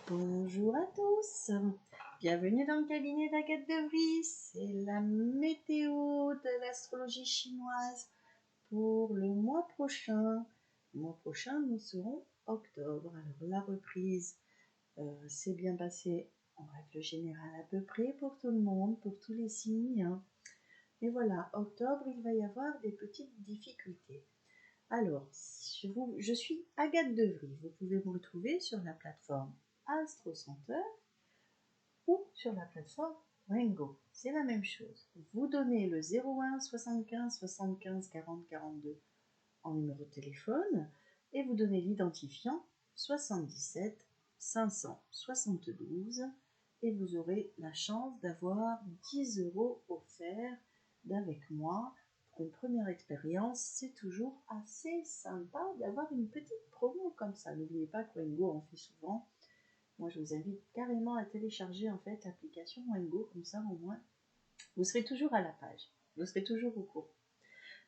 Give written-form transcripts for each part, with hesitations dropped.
Bonjour à tous, bienvenue dans le cabinet d'Agathe de Vries. C'est la météo de l'astrologie chinoise pour le mois prochain. Le mois prochain, nous serons octobre. Alors la reprise s'est bien passée en règle générale à peu près pour tout le monde, pour tous les signes. Mais voilà, octobre, il va y avoir des petites difficultés. Alors, je suis Agathe de Vries. Vous pouvez me retrouver sur la plateforme Astro Center ou sur la plateforme Rengo. C'est la même chose. Vous donnez le 01 75 75 40 42 en numéro de téléphone et vous donnez l'identifiant 77 572 et vous aurez la chance d'avoir 10 € offerts d'avec moi. Pour une première expérience, c'est toujours assez sympa d'avoir une petite promo comme ça. N'oubliez pas que Rengo en fait souvent. Moi, je vous invite carrément à télécharger en fait l'application Rengo, comme ça au moins, vous serez toujours à la page, vous serez toujours au courant.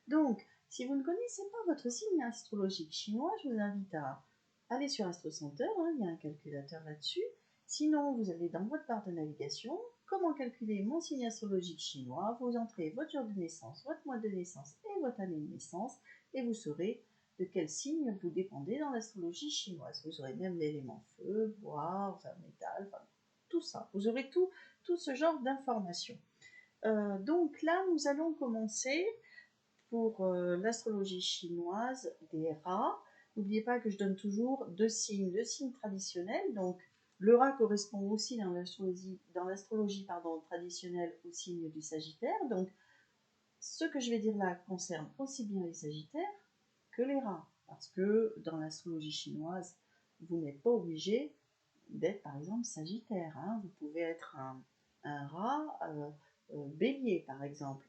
Donc, si vous ne connaissez pas votre signe astrologique chinois, je vous invite à aller sur Astro Center, il y a un calculateur là-dessus. Sinon, vous allez dans votre barre de navigation, comment calculer mon signe astrologique chinois, vous entrez votre jour de naissance, votre mois de naissance et votre année de naissance, et vous saurez de quel signe vous dépendez dans l'astrologie chinoise. Vous aurez même l'élément feu, bois, enfin métal, enfin tout ça. Vous aurez tout ce genre d'informations. Donc là, nous allons commencer pour l'astrologie chinoise des rats. N'oubliez pas que je donne toujours deux signes traditionnels. Donc le rat correspond aussi dans l'astrologie traditionnelle au signe du Sagittaire. Donc ce que je vais dire là concerne aussi bien les Sagittaires que les rats. Parce que dans l'astrologie chinoise, vous n'êtes pas obligé d'être par exemple Sagittaire. Vous pouvez être un rat bélier par exemple.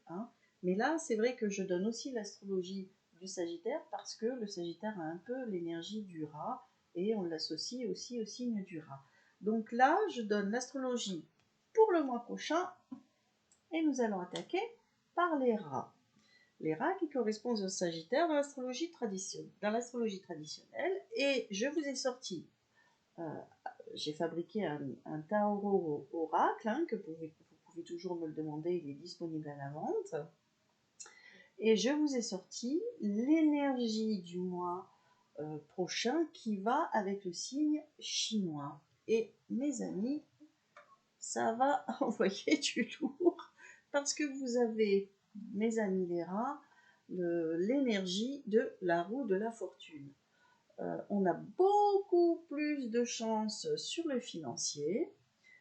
Mais là, c'est vrai que je donne aussi l'astrologie du Sagittaire parce que le Sagittaire a un peu l'énergie du rat et on l'associe aussi au signe du rat. Donc là, je donne l'astrologie pour le mois prochain et nous allons attaquer par les rats. Les rats qui correspondent au Sagittaire dans l'astrologie traditionnelle. Et je vous ai sorti, j'ai fabriqué un tarot oracle que vous pouvez toujours me le demander, il est disponible à la vente. Et je vous ai sorti l'énergie du mois prochain qui va avec le signe chinois. Et mes amis, ça va envoyer du lourd parce que vous avez, mes amis les rats, l'énergie de la roue de la fortune. On a beaucoup plus de chances sur le financier,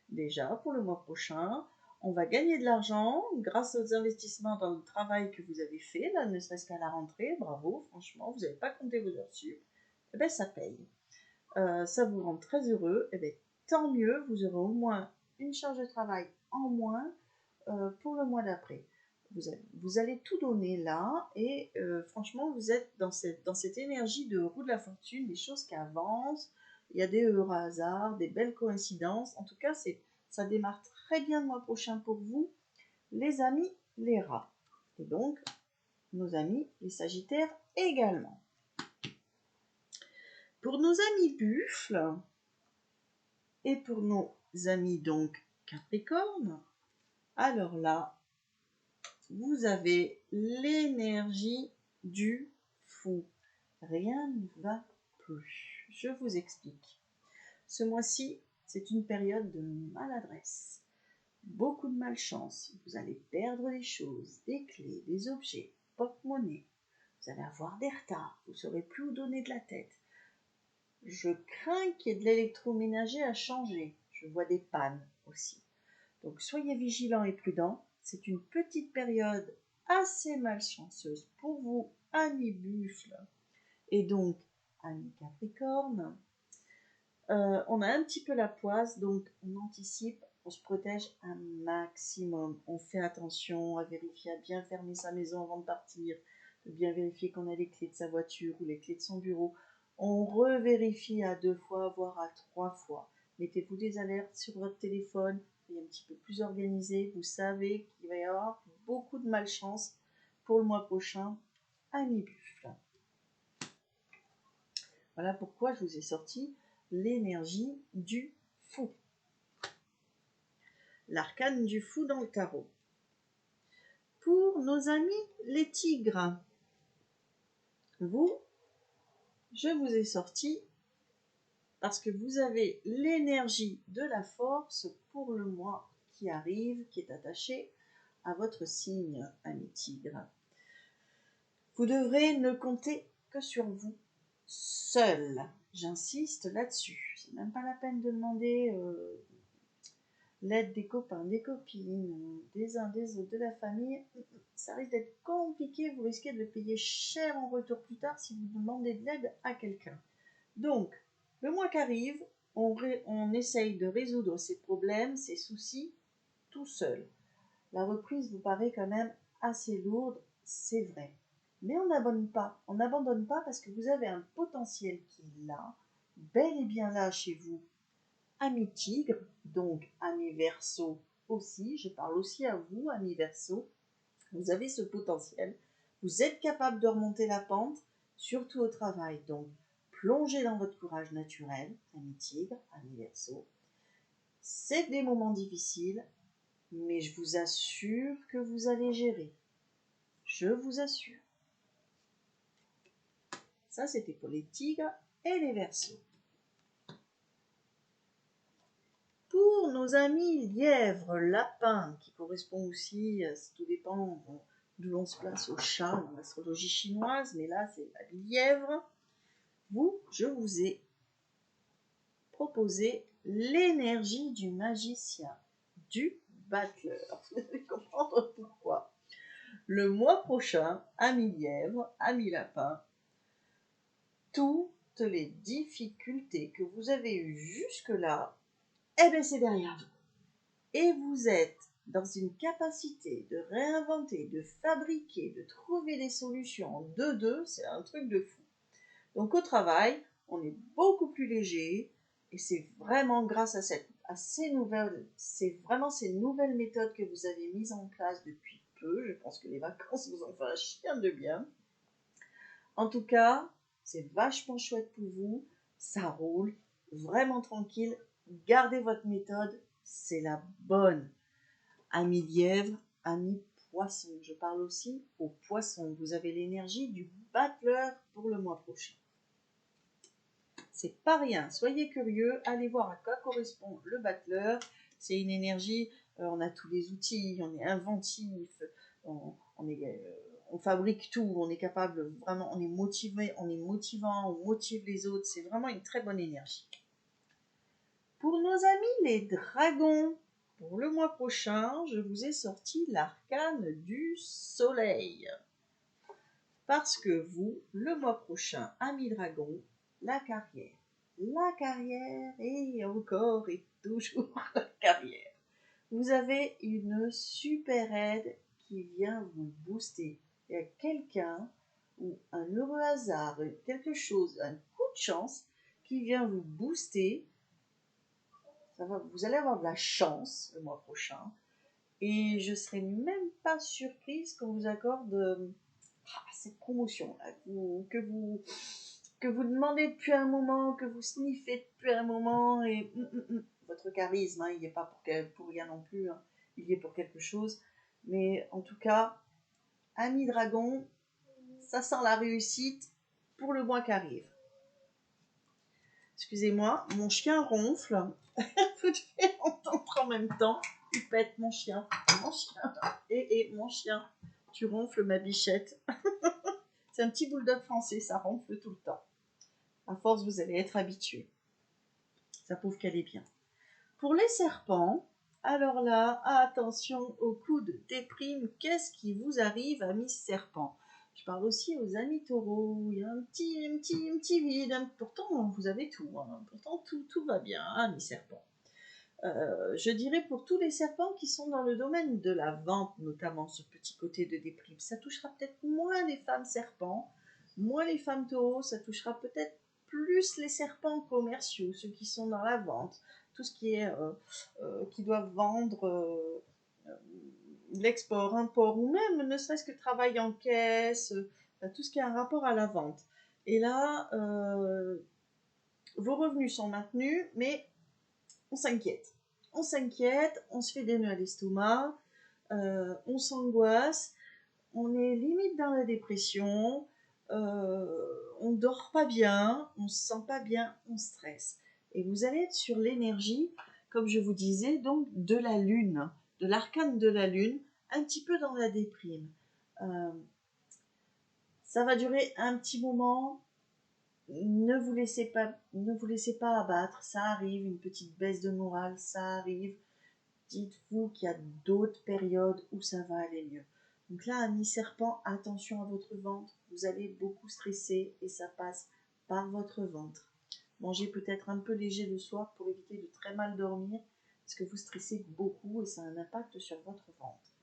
déjà pour le mois prochain. On va gagner de l'argent grâce aux investissements dans le travail que vous avez fait, là, ne serait-ce qu'à la rentrée. Bravo, franchement, vous n'avez pas compté vos heures sup. Eh bien, ça paye. Ça vous rend très heureux. Eh bien, tant mieux, vous aurez au moins une charge de travail en moins pour le mois d'après. Vous allez tout donner là et franchement, vous êtes dans cette énergie de roue de la fortune, des choses qui avancent. Il y a des heureux hasards, des belles coïncidences. En tout cas, ça démarre très bien le mois prochain pour vous, les amis, les rats. Et donc, nos amis, les sagittaires également. Pour nos amis buffles et pour nos amis donc capricornes, alors là, vous avez l'énergie du fou. Rien ne va plus. Je vous explique. Ce mois-ci, c'est une période de maladresse. Beaucoup de malchance. Vous allez perdre des choses, des clés, des objets, porte-monnaie. Vous allez avoir des retards. Vous ne saurez plus où donner de la tête. Je crains qu'il y ait de l'électroménager à changer. Je vois des pannes aussi. Donc soyez vigilants et prudents. C'est une petite période assez malchanceuse pour vous, amis buffles, et donc amis capricornes. On a un petit peu la poisse, donc on anticipe, on se protège un maximum. On fait attention à vérifier, à bien fermer sa maison avant de partir, de bien vérifier qu'on a les clés de sa voiture ou les clés de son bureau. On revérifie à 2 fois, voire à 3 fois. Mettez-vous des alertes sur votre téléphone, soyez un petit peu plus organisé. Vous savez qu'il va y avoir beaucoup de malchance pour le mois prochain, amis buffles. Voilà pourquoi je vous ai sorti l'énergie du fou. L'arcane du fou dans le tarot. Pour nos amis les tigres, vous, je vous ai sorti parce que vous avez l'énergie de la force pour le mois qui arrive, qui est attaché à votre signe, ami tigre. Vous devrez ne compter que sur vous seul. J'insiste là-dessus. C'est même pas la peine de demander l'aide des copains, des copines, des uns, des autres, de la famille. Ça risque d'être compliqué. Vous risquez de le payer cher en retour plus tard si vous demandez de l'aide à quelqu'un. Donc, le mois qui arrive, on essaye de résoudre ces problèmes, ces soucis, tout seul. La reprise vous paraît quand même assez lourde, c'est vrai. Mais on n'abandonne pas parce que vous avez un potentiel qui est là, bel et bien là chez vous, ami tigre, donc ami verseau aussi, je parle aussi à vous, ami verseau, vous avez ce potentiel, vous êtes capable de remonter la pente, surtout au travail, donc plongez dans votre courage naturel, ami tigre, ami verseau. C'est des moments difficiles, mais je vous assure que vous allez gérer. Je vous assure. Ça, c'était pour les tigres et les verseaux. Pour nos amis lièvres, lapins, qui correspond aussi, tout dépend d'où l'on se place au chat dans l'astrologie chinoise, mais là, c'est la lièvre. Je vous ai proposé l'énergie du magicien, du battleur. Vous allez comprendre pourquoi. Le mois prochain, amis lièvres, amis lapins, toutes les difficultés que vous avez eues jusque-là, eh bien c'est derrière vous. Et vous êtes dans une capacité de réinventer, de fabriquer, de trouver des solutions en 2-2, c'est un truc de fou. Donc au travail, on est beaucoup plus léger et c'est vraiment grâce à ces nouvelles méthodes que vous avez mises en place depuis peu. Je pense que les vacances vous ont fait un chien de bien. En tout cas, c'est vachement chouette pour vous, ça roule, vraiment tranquille, gardez votre méthode, c'est la bonne. Amis lièvre, amis poisson, je parle aussi aux poissons, vous avez l'énergie du battleur pour le mois prochain. C'est pas rien, soyez curieux, allez voir à quoi correspond le battleur, c'est une énergie, on a tous les outils, on est inventif, on fabrique tout, on est capable, vraiment, on est motivé, on est motivant, on motive les autres, c'est vraiment une très bonne énergie. Pour nos amis les dragons, pour le mois prochain, je vous ai sorti l'arcane du soleil. Parce que vous, le mois prochain, amis dragons, la carrière et encore et toujours la carrière. Vous avez une super aide qui vient vous booster. Il y a quelqu'un ou un heureux hasard, quelque chose, un coup de chance qui vient vous booster. Vous allez avoir de la chance le mois prochain. Et je ne serai même pas surprise qu'on vous accorde cette promotion là, que vous demandez depuis un moment, que vous sniffez depuis un moment. Et votre charisme, il n'y est pas pour rien non plus. Il y est pour quelque chose. Mais en tout cas, ami dragon, ça sent la réussite pour le mois qui arrive. Excusez-moi, mon chien ronfle. Vous devez entendre en même temps. Il pète mon chien. Et mon chien, tu ronfles ma bichette. C'est un petit bulldog français, ça ronfle tout le temps. À force, vous allez être habitué. Ça prouve qu'elle est bien. Pour les serpents, alors là, attention au coup de déprime. Qu'est-ce qui vous arrive, amis serpents? Je parle aussi aux amis taureaux. Il y a un petit vide. Pourtant, vous avez tout. Pourtant, tout va bien, amis serpents. Je dirais pour tous les serpents qui sont dans le domaine de la vente, notamment ce petit côté de déprime, ça touchera peut-être moins les femmes serpents, moins les femmes taureaux, ça touchera peut-être plus les serpents commerciaux, ceux qui sont dans la vente, tout ce qui est qui doivent vendre l'export, import, ou même ne serait-ce que travail en caisse, tout ce qui a un rapport à la vente. Et là, vos revenus sont maintenus, mais on s'inquiète. On s'inquiète, on se fait des nœuds à l'estomac, on s'angoisse, on est limite dans la dépression, on dort pas bien, on se sent pas bien, on stresse. Et vous allez être sur l'énergie, comme je vous disais, donc de la lune, de l'arcane de la lune, un petit peu dans la déprime. Ça va durer un petit moment. Ne vous laissez pas abattre, ça arrive, une petite baisse de morale, ça arrive. Dites-vous qu'il y a d'autres périodes où ça va aller mieux. Donc là, ami serpent, attention à votre ventre, vous allez beaucoup stresser et ça passe par votre ventre. Mangez peut-être un peu léger le soir pour éviter de très mal dormir, parce que vous stressez beaucoup et ça a un impact sur votre ventre.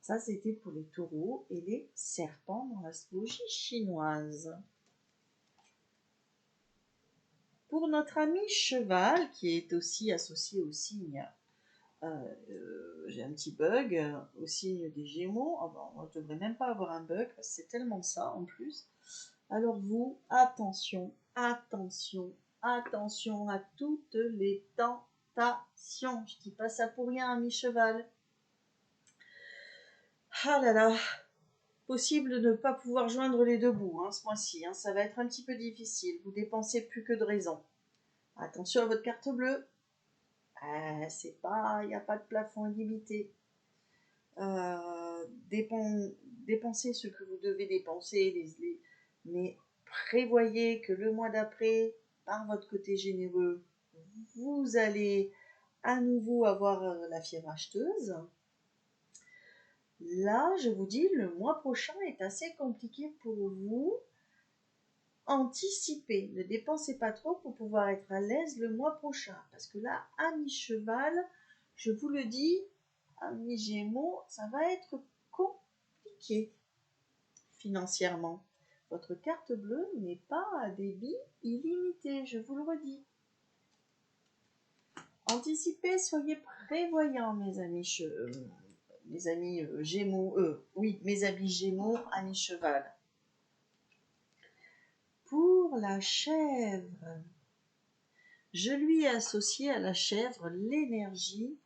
Ça, c'était pour les taureaux et les serpents dans l'astrologie chinoise. Pour notre ami cheval, qui est aussi associé au signe, j'ai un petit bug, au signe des Gémeaux. Oh ben, on ne devrait même pas avoir un bug, parce que c'est tellement ça en plus. Alors vous, attention, attention, attention à toutes les tentations. Je dis pas ça pour rien, ami cheval. Ah là là, possible de ne pas pouvoir joindre les deux bouts ce mois-ci. Ça va être un petit peu difficile. Vous dépensez plus que de raison. Attention à votre carte bleue. C'est pas, il n'y a pas de plafond illimité. Dépensez ce que vous devez dépenser, mais prévoyez que le mois d'après, par votre côté généreux, vous allez à nouveau avoir la fièvre acheteuse. Là, je vous dis, le mois prochain est assez compliqué pour vous. Anticipez, ne dépensez pas trop pour pouvoir être à l'aise le mois prochain. Parce que là, à mi-cheval, je vous le dis, à mi-gémeaux, ça va être compliqué financièrement. Votre carte bleue n'est pas à débit illimité, je vous le redis. Anticipez, soyez prévoyants, mes amis Gémeaux, mes amis Gémeaux, amis cheval. Pour la chèvre, je lui ai associé à la chèvre l'énergie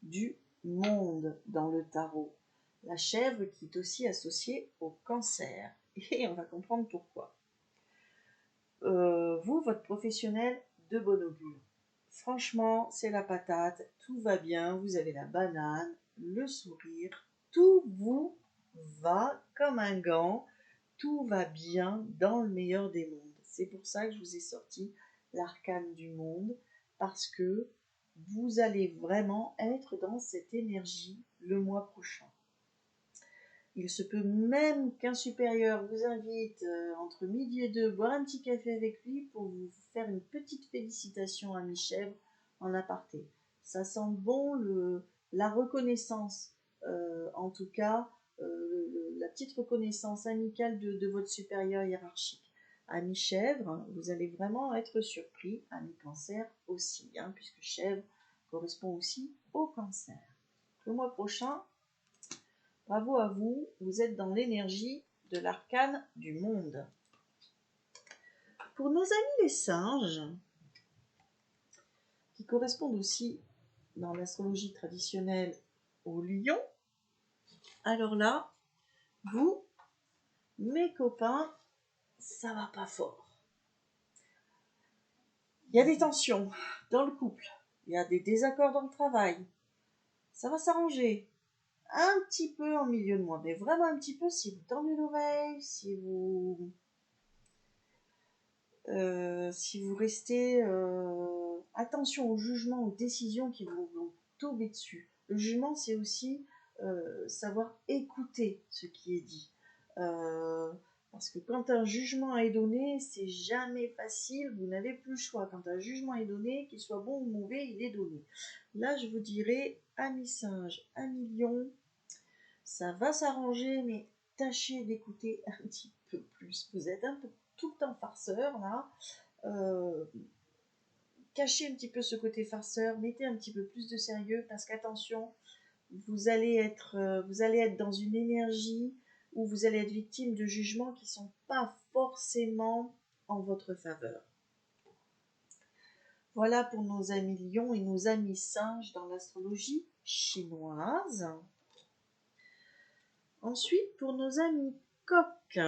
du monde dans le tarot. La chèvre qui est aussi associée au cancer. Et on va comprendre pourquoi. Vous, votre professionnel, de bon augure. Franchement, c'est la patate, tout va bien, vous avez la banane, le sourire, tout vous va comme un gant, tout va bien dans le meilleur des mondes. C'est pour ça que je vous ai sorti l'arcane du monde, parce que vous allez vraiment être dans cette énergie le mois prochain. Il se peut même qu'un supérieur vous invite entre midi et 2 boire un petit café avec lui pour vous faire une petite félicitation à mi-chèvre en aparté. Ça sent bon la reconnaissance, en tout cas la petite reconnaissance amicale de votre supérieur hiérarchique. À mi-chèvre, vous allez vraiment être surpris, à mi-cancer aussi, puisque chèvre correspond aussi au cancer. Le mois prochain, bravo à vous, vous êtes dans l'énergie de l'arcane du monde. Pour nos amis les singes, qui correspondent aussi dans l'astrologie traditionnelle au lion, alors là, vous, mes copains, ça va pas fort. Il y a des tensions dans le couple, il y a des désaccords dans le travail. Ça va s'arranger un petit peu en milieu de mois, mais vraiment un petit peu si vous tendez l'oreille, si vous restez attention aux jugements, aux décisions qui vont tomber dessus. Le jugement, c'est aussi savoir écouter ce qui est dit. Parce que quand un jugement est donné, c'est jamais facile, vous n'avez plus le choix. Quand un jugement est donné, qu'il soit bon ou mauvais, il est donné. Là, je vous dirais, ami singe, ami lion, ça va s'arranger, mais tâchez d'écouter un petit peu plus. Vous êtes un peu tout le temps farceur, là. Cachez un petit peu ce côté farceur, mettez un petit peu plus de sérieux, parce qu'attention, vous allez être dans une énergie où vous allez être victime de jugements qui ne sont pas forcément en votre faveur. Voilà pour nos amis lions et nos amis singes dans l'astrologie chinoise. Ensuite, pour nos amis coqs,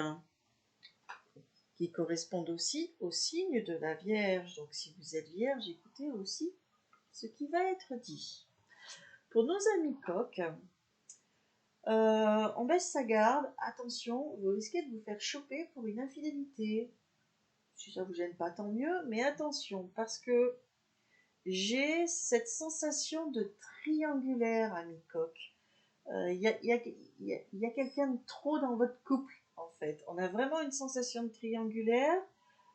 qui correspondent aussi au signe de la Vierge. Donc si vous êtes Vierge, écoutez aussi ce qui va être dit. Pour nos amis coqs, on baisse sa garde. Attention, vous risquez de vous faire choper pour une infidélité. Si ça vous gêne pas, tant mieux. Mais attention, parce que j'ai cette sensation de triangulaire, ami coq. Il y a quelqu'un de trop dans votre couple, en fait. On a vraiment une sensation de triangulaire.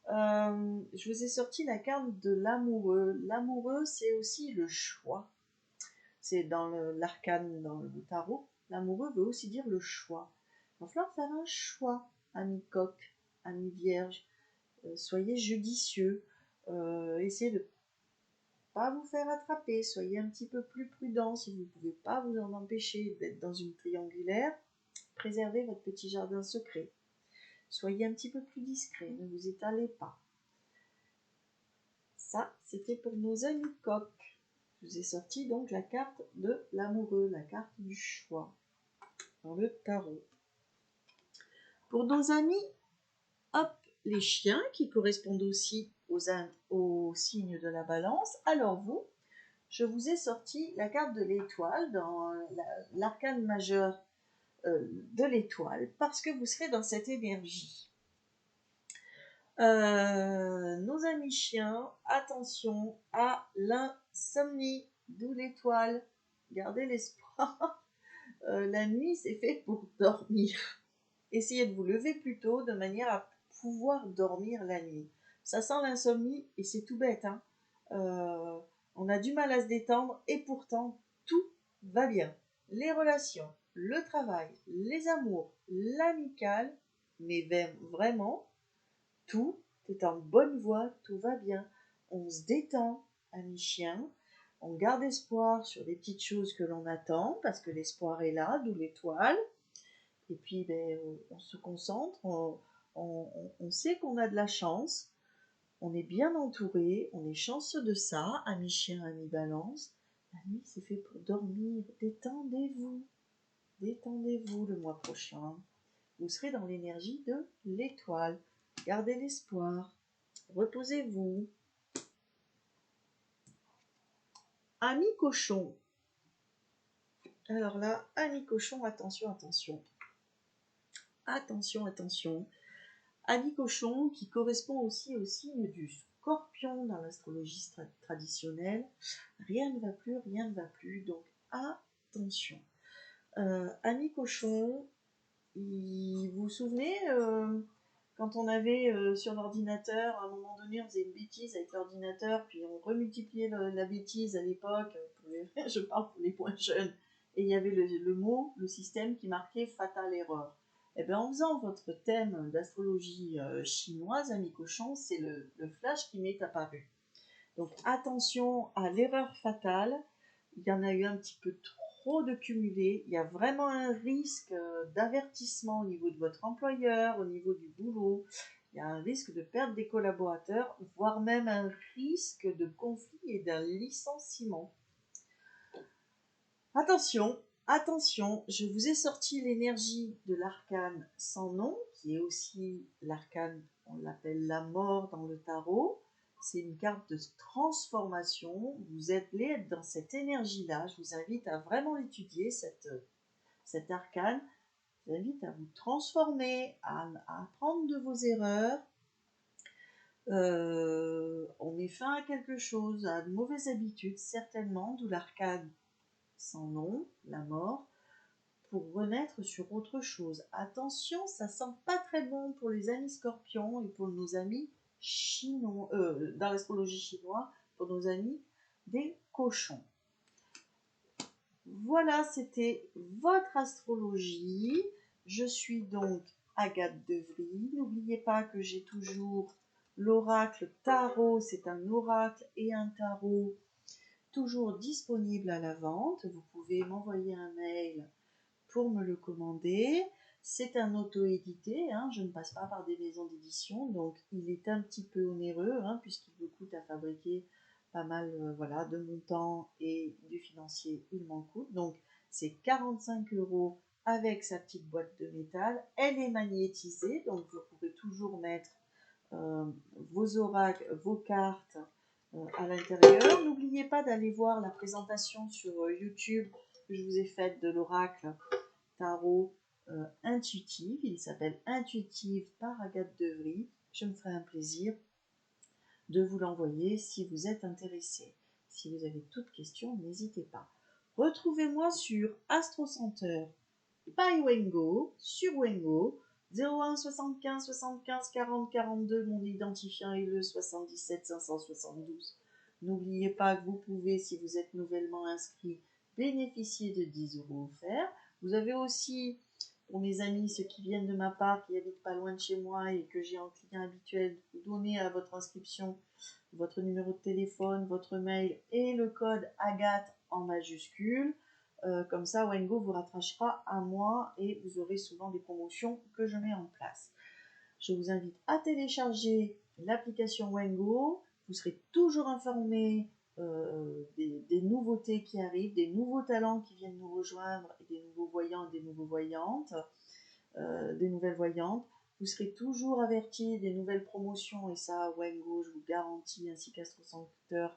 Je vous ai sorti la carte de l'amoureux. L'amoureux, c'est aussi le choix. C'est dans l'arcane, dans le tarot. L'amoureux veut aussi dire le choix. Il va falloir faire un choix, ami coq, ami vierge. Soyez judicieux. Essayez de pas vous faire attraper. Soyez un petit peu plus prudent. Si vous ne pouvez pas vous en empêcher d'être dans une triangulaire, préservez votre petit jardin secret. Soyez un petit peu plus discret. Ne vous étalez pas. Ça, c'était pour nos amis coqs. Je vous ai sorti donc la carte de l'amoureux, la carte du choix dans le tarot. Pour nos amis, hop, les chiens qui correspondent aussi aux signes de la balance. Alors vous, je vous ai sorti la carte de l'étoile dans l'arcane majeur de l'étoile parce que vous serez dans cette énergie. Nos amis chiens, attention à l'insomnie, d'où l'étoile. Gardez l'espoir. La nuit, c'est fait pour dormir. Essayez de vous lever plus tôt de manière à pouvoir dormir la nuit. Ça sent l'insomnie et c'est tout bête. Hein. On a du mal à se détendre et pourtant tout va bien. Les relations, le travail, les amours, l'amical, mais vraiment, tout est en bonne voie, tout va bien. On se détend, amis chiens. On garde espoir sur des petites choses que l'on attend, parce que l'espoir est là, d'où l'étoile. Et puis, on se concentre, on sait qu'on a de la chance, on est bien entouré, on est chanceux de ça, amis chiens, amis balance. La nuit, c'est fait pour dormir. Détendez-vous. Détendez-vous le mois prochain. Vous serez dans l'énergie de l'étoile. Gardez l'espoir. Reposez-vous. Amis cochons. Alors là, amis cochons, attention, attention. Attention, attention. Amis cochons qui correspond aussi au signe du scorpion dans l'astrologie traditionnelle. Rien ne va plus, rien ne va plus. Donc attention. Amis cochons, vous vous souvenez quand on avait sur l'ordinateur, à un moment donné, on faisait une bêtise avec l'ordinateur, puis on remultipliait la bêtise à l'époque, je parle pour les moins jeunes, et il y avait le mot, le système qui marquait fatale erreur. Et bien en faisant votre thème d'astrologie chinoise, amis cochons, c'est le flash qui m'est apparu. Donc attention à l'erreur fatale, il y en a eu un petit peu trop de cumulés, il y a vraiment un risque d'avertissement au niveau de votre employeur, au niveau du boulot, il y a un risque de perdre des collaborateurs, voire même un risque de conflit et d'un licenciement. Attention, attention, je vous ai sorti l'énergie de l'arcane sans nom, qui est aussi l'arcane, on l'appelle la mort dans le tarot. C'est une carte de transformation. Vous allez être dans cette énergie-là. Je vous invite à vraiment l'étudier, cet arcane. Je vous invite à vous transformer, à apprendre de vos erreurs. On met fin à quelque chose, à de mauvaises habitudes, certainement, d'où l'arcane sans nom, la mort, pour renaître sur autre chose. Attention, ça sent pas très bon pour les amis scorpions et pour nos amis chinois, dans l'astrologie chinoise, pour nos amis des cochons. Voilà, c'était votre astrologie. Je suis donc Agathe Devry. N'oubliez pas que j'ai toujours l'oracle tarot, c'est un oracle et un tarot toujours disponible à la vente. Vous pouvez m'envoyer un mail pour me le commander. C'est un auto-édité, hein, je ne passe pas par des maisons d'édition, donc il est un petit peu onéreux, hein, puisqu'il me coûte à fabriquer pas mal voilà, de mon temps et du financier, il m'en coûte. Donc, c'est 45 € avec sa petite boîte de métal. Elle est magnétisée, donc vous pourrez toujours mettre vos oracles, vos cartes à l'intérieur. N'oubliez pas d'aller voir la présentation sur YouTube que je vous ai faite de l'oracle tarot intuitive. Il s'appelle Intuitive par Agathe Devry. Je me ferai un plaisir de vous l'envoyer si vous êtes intéressé. Si vous avez toute question, n'hésitez pas. Retrouvez-moi sur Astro Center by Wengo, sur Wengo, 01 75 75 40 42, mon identifiant est le 77 572. N'oubliez pas que vous pouvez, si vous êtes nouvellement inscrit, bénéficier de 10 € offerts. Vous avez aussi, pour mes amis, ceux qui viennent de ma part, qui habitent pas loin de chez moi et que j'ai en client habituel, donner à votre inscription votre numéro de téléphone, votre mail et le code Agathe en majuscule. Comme ça, Wengo vous rattachera à moi et vous aurez souvent des promotions que je mets en place. Je vous invite à télécharger l'application Wengo. Vous serez toujours informé des nouveautés qui arrivent, des nouveaux talents qui viennent nous rejoindre, et des nouveaux voyants et des nouveaux voyantes, des nouvelles voyantes. Vous serez toujours averti des nouvelles promotions, et ça, Wengo, je vous garantis, ainsi qu'Astro Center,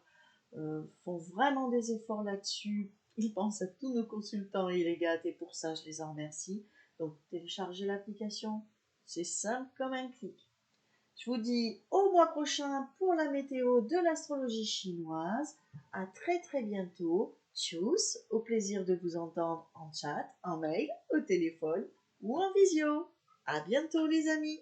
font vraiment des efforts là-dessus. Ils pensent à tous nos consultants et les gâtent, et pour ça, je les en remercie. Donc, téléchargez l'application, c'est simple comme un clic. Je vous dis au mois prochain pour la météo de l'astrologie chinoise. À très très bientôt. Tchuss, au plaisir de vous entendre en chat, en mail, au téléphone ou en visio. À bientôt les amis.